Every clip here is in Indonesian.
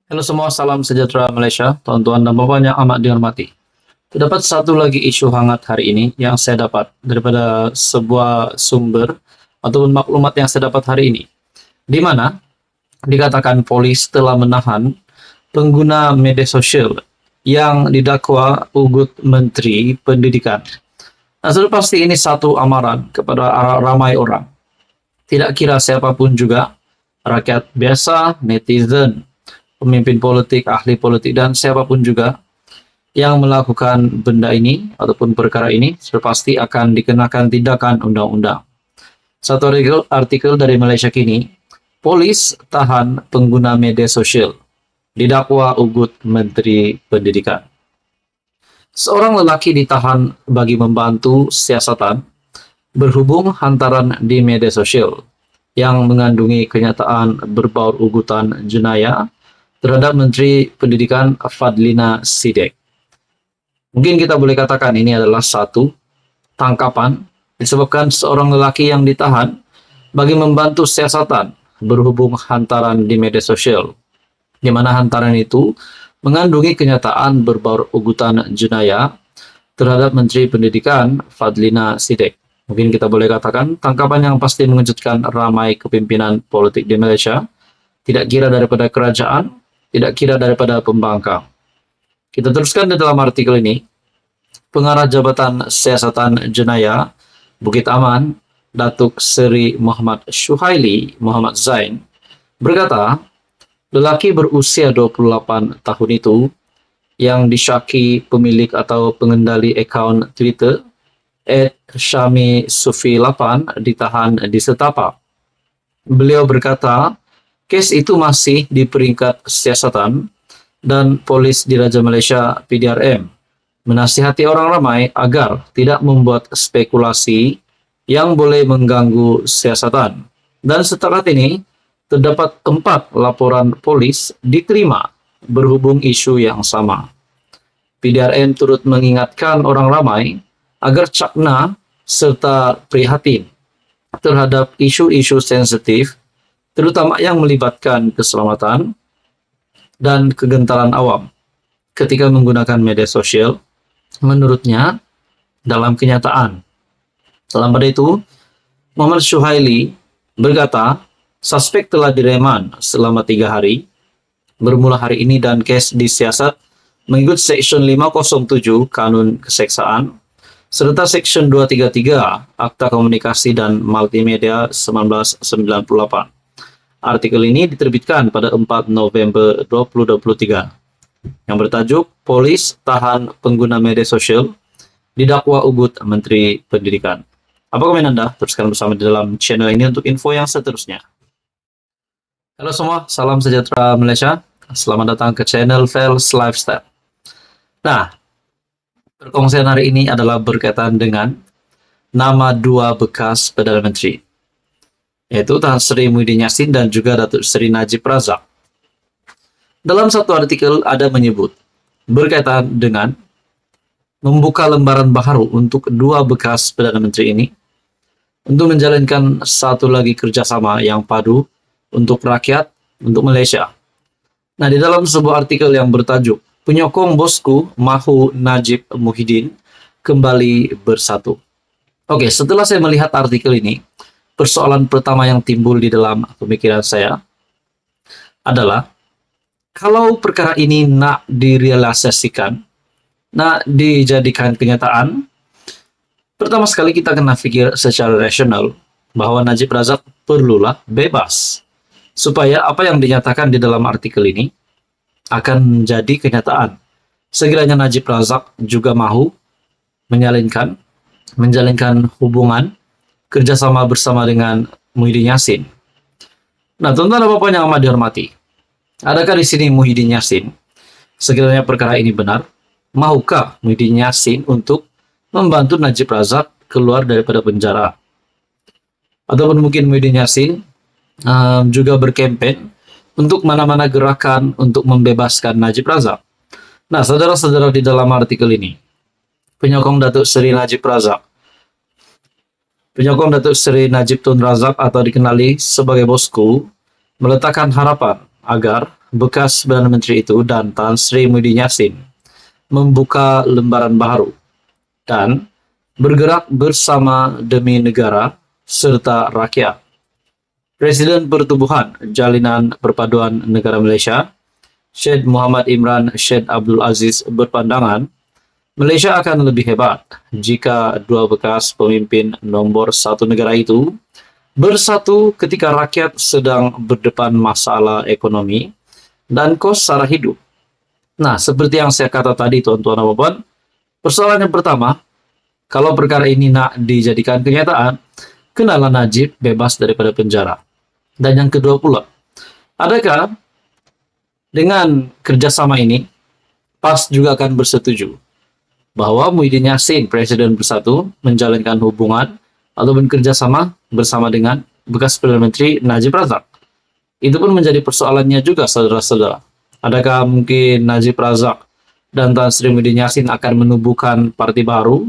Halo semua, salam sejahtera Malaysia, tuan-tuan dan puan yang amat dihormati. Terdapat satu lagi isu hangat hari ini yang saya dapat daripada sebuah sumber ataupun maklumat yang saya dapat hari ini, di mana dikatakan polis telah menahan pengguna media sosial yang didakwa ugut Menteri Pendidikan. Nah, sudah pasti ini satu amaran kepada ramai orang. Tidak kira siapapun juga, rakyat biasa, netizen, pemimpin politik, ahli politik, dan siapapun juga yang melakukan benda ini ataupun perkara ini sudah pasti akan dikenakan tindakan undang-undang. Satu artikel dari Malaysia Kini, polis tahan pengguna media sosial, didakwa ugut Menteri Pendidikan. Seorang lelaki ditahan bagi membantu siasatan berhubung hantaran di media sosial yang mengandungi kenyataan berbaur ugutan jenayah terhadap Menteri Pendidikan Fadlina Sidek. Mungkin kita boleh katakan ini adalah satu tangkapan disebabkan seorang lelaki yang ditahan bagi membantu siasatan berhubung hantaran di media sosial, di mana hantaran itu mengandungi kenyataan berbaur ugutan jenayah terhadap Menteri Pendidikan Fadlina Sidek. Mungkin kita boleh katakan tangkapan yang pasti mengejutkan ramai kepimpinan politik di Malaysia, tidak kira daripada kerajaan, tidak kira daripada pembangkang. Kita teruskan di dalam artikel ini. Pengarah Jabatan Siasatan Jenayah Bukit Aman, Datuk Seri Muhammad Syuhaili Muhammad Zain, berkata, lelaki berusia 28 tahun itu yang disyaki pemilik atau pengendali akaun Twitter @Syami_Sufi8 ditahan di Setapak. Beliau berkata, kes itu masih di peringkat siasatan dan polis di Raja Malaysia PDRM menasihati orang ramai agar tidak membuat spekulasi yang boleh mengganggu siasatan. Dan setakat ini terdapat 4 laporan polis diterima berhubung isu yang sama. PDRM turut mengingatkan orang ramai agar cakna serta prihatin terhadap isu-isu sensitif terutama yang melibatkan keselamatan dan kegentaran awam ketika menggunakan media sosial, menurutnya dalam kenyataan. Dalam pada itu, Muhammad Syuhaili berkata, suspek telah direman selama 3 hari, bermula hari ini dan kes disiasat mengikut Seksyen 507 Kanun Keseksaan, serta Seksyen 233 Akta Komunikasi dan Multimedia 1998. Artikel ini diterbitkan pada 4 November 2023 yang bertajuk Polis Tahan Pengguna Media Sosial Didakwa Ugut Menteri Pendidikan. Apa komen Anda? Teruskan bersama di dalam channel ini untuk info yang seterusnya. Halo semua, salam sejahtera Malaysia. Selamat datang ke channel Fels Lifestyle. Nah, perkongsian hari ini adalah berkaitan dengan nama 2 bekas Perdana Menteri, yaitu Tan Sri Muhyiddin Yassin dan juga Datuk Seri Najib Razak. Dalam satu artikel ada menyebut berkaitan dengan membuka lembaran baru untuk 2 bekas Perdana Menteri ini untuk menjalankan satu lagi kerjasama yang padu untuk rakyat, untuk Malaysia. Nah, di dalam sebuah artikel yang bertajuk Penyokong Bosku Mahu Najib Muhyiddin Kembali Bersatu. Oke, setelah saya melihat artikel ini, persoalan pertama yang timbul di dalam pemikiran saya adalah kalau perkara ini nak direalisasikan, nak dijadikan kenyataan, pertama sekali kita kena fikir secara rasional bahwa Najib Razak perlulah bebas supaya apa yang dinyatakan di dalam artikel ini akan menjadi kenyataan. Sekiranya Najib Razak juga mahu menjalinkan hubungan kerjasama bersama dengan Muhyiddin Yassin. Nah, tuan-tuan dan puan yang amat dihormati, adakah di sini Muhyiddin Yassin, sekiranya perkara ini benar, mahukah Muhyiddin Yassin untuk membantu Najib Razak keluar daripada penjara? Ataupun mungkin Muhyiddin Yassin juga berkempen untuk mana-mana gerakan untuk membebaskan Najib Razak. Nah, saudara-saudara, di dalam artikel ini, penyokong Datuk Seri Najib Razak, penyokong Datuk Seri Najib Tun Razak atau dikenali sebagai Bosku, meletakkan harapan agar bekas Perdana Menteri itu dan Tan Sri Muhyiddin Yassin membuka lembaran baru dan bergerak bersama demi negara serta rakyat. Presiden Pertubuhan Jalinan Perpaduan Negara Malaysia, Syed Muhammad Imran Syed Abdul Aziz berpandangan Malaysia akan lebih hebat jika dua bekas pemimpin nombor satu negara itu bersatu ketika rakyat sedang berdepan masalah ekonomi dan kos sara hidup. Nah, seperti yang saya kata tadi, tuan-tuan dan puan, persoalan yang pertama, kalau perkara ini nak dijadikan kenyataan, kenalah Najib bebas daripada penjara. Dan yang kedua pula, adakah dengan kerjasama ini, PAS juga akan bersetuju bahwa Muhyiddin Yassin, Presiden Bersatu, menjalankan hubungan ataupun kerjasama bersama dengan bekas Perdana Menteri Najib Razak. Itu pun menjadi persoalannya juga, saudara-saudara. Adakah mungkin Najib Razak dan Tan Sri Muhyiddin Yassin akan menubuhkan parti baru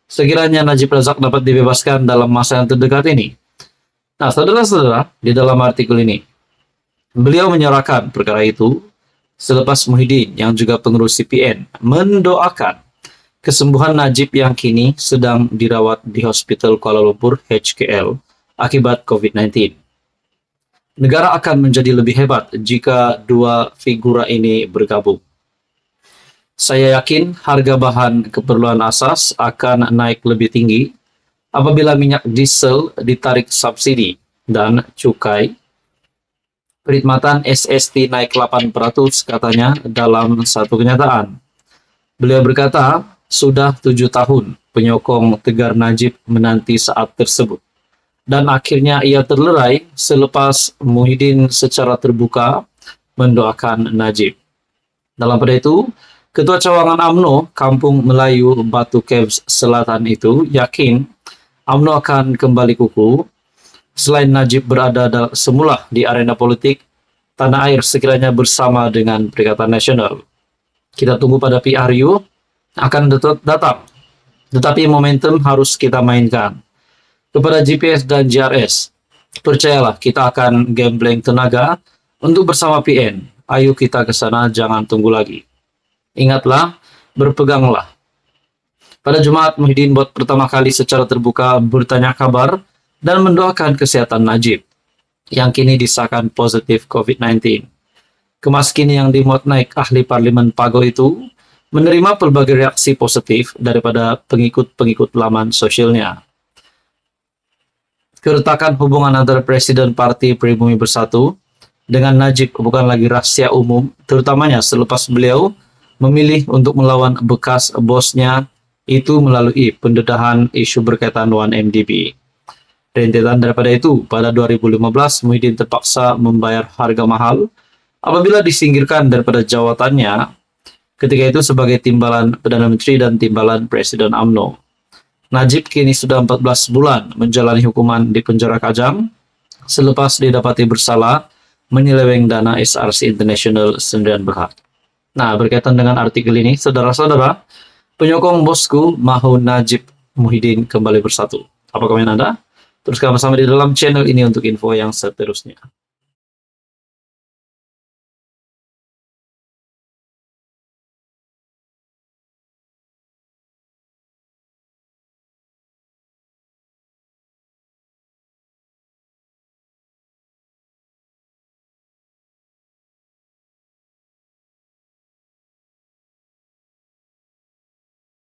sekiranya Najib Razak dapat dibebaskan dalam masa yang terdekat ini? Nah, saudara-saudara, di dalam artikel ini, beliau menyerahkan perkara itu selepas Muhyiddin yang juga pengurus CPN mendoakan kesembuhan Najib yang kini sedang dirawat di Hospital Kuala Lumpur HKL akibat COVID-19. Negara akan menjadi lebih hebat jika dua figura ini bergabung. Saya yakin harga bahan keperluan asas akan naik lebih tinggi apabila minyak diesel ditarik subsidi dan cukai. Perkhidmatan SST naik 8% katanya dalam satu kenyataan. Beliau berkata, sudah 7 tahun penyokong Tegar Najib menanti saat tersebut. Dan akhirnya ia terlerai selepas Muhyiddin secara terbuka mendoakan Najib. Dalam pada itu, Ketua Cawangan UMNO Kampung Melayu Batu Caves Selatan itu yakin UMNO akan kembali kukuh selain Najib berada semula di arena politik tanah air sekiranya bersama dengan Perikatan Nasional. Kita tunggu pada PRU akan datang. Tetapi momentum harus kita mainkan. Kepada GPS dan GRS, percayalah kita akan gambling tenaga untuk bersama PN. Ayo kita ke sana, jangan tunggu lagi. Ingatlah, berpeganglah. Pada Jumat, Muhyiddin buat pertama kali secara terbuka bertanya kabar dan mendoakan kesehatan Najib, yang kini disahkan positif COVID-19. Kemas kini yang dimuat naik ahli Parlimen Pago itu menerima pelbagai reaksi positif daripada pengikut-pengikut laman sosialnya. Keretakan hubungan antara Presiden Parti Pribumi Bersatu dengan Najib bukan lagi rahasia umum, terutamanya selepas beliau memilih untuk melawan bekas bosnya itu melalui pendedahan isu berkaitan 1MDB. Rentetan daripada itu, pada 2015 Muhyiddin terpaksa membayar harga mahal apabila disingkirkan daripada jawatannya ketika itu sebagai timbalan Perdana Menteri dan timbalan Presiden UMNO. Najib kini sudah 14 bulan menjalani hukuman di penjara Kajang selepas didapati bersalah menyeleweng dana SRC International sendirian berhad. Nah, berkaitan dengan artikel ini, saudara-saudara, penyokong bosku mahu Najib Muhyiddin kembali bersatu. Apa komen Anda? Teruskan bersama di dalam channel ini untuk info yang seterusnya.